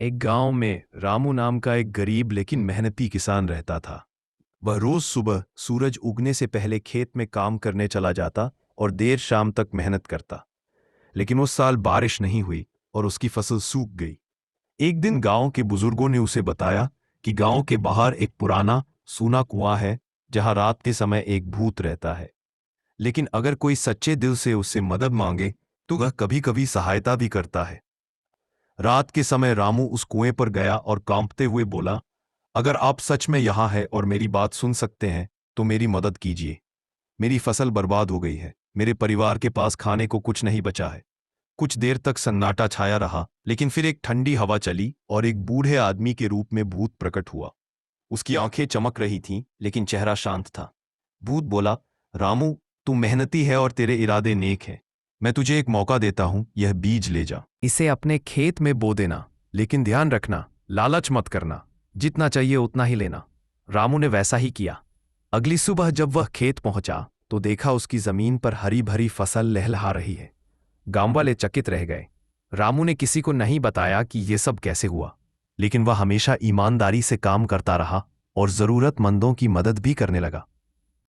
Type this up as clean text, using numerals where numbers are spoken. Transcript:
एक गांव में रामू नाम का एक गरीब लेकिन मेहनती किसान रहता था। वह रोज सुबह सूरज उगने से पहले खेत में काम करने चला जाता और देर शाम तक मेहनत करता। लेकिन उस साल बारिश नहीं हुई और उसकी फसल सूख गई। एक दिन गांव के बुजुर्गों ने उसे बताया कि गांव के बाहर एक पुराना सूना कुआं है जहां रात के समय एक भूत रहता है। लेकिन अगर कोई सच्चे दिल से उससे मदद मांगे तो वह कभी कभी सहायता भी करता है। रात के समय रामू उस कुएं पर गया और कांपते हुए बोला, अगर आप सच में यहां हैं और मेरी बात सुन सकते हैं तो मेरी मदद कीजिए। मेरी फसल बर्बाद हो गई है, मेरे परिवार के पास खाने को कुछ नहीं बचा है। कुछ देर तक सन्नाटा छाया रहा, लेकिन फिर एक ठंडी हवा चली और एक बूढ़े आदमी के रूप में भूत प्रकट हुआ। उसकी आंखें चमक रही थीं, लेकिन चेहरा शांत था। भूत बोला, रामू, तू मेहनती है और तेरे इरादे नेक हैं। मैं तुझे एक मौका देता हूं, यह बीज ले जा। इसे अपने खेत में बो देना, लेकिन ध्यान रखना, लालच मत करना। जितना चाहिए उतना ही लेना। रामू ने वैसा ही किया। अगली सुबह जब वह खेत पहुंचा तो देखा उसकी जमीन पर हरी भरी फसल लहलहा रही है। गांव वाले चकित रह गए। रामू ने किसी को नहीं बताया कि यह सब कैसे हुआ, लेकिन वह हमेशा ईमानदारी से काम करता रहा और जरूरतमंदों की मदद भी करने लगा।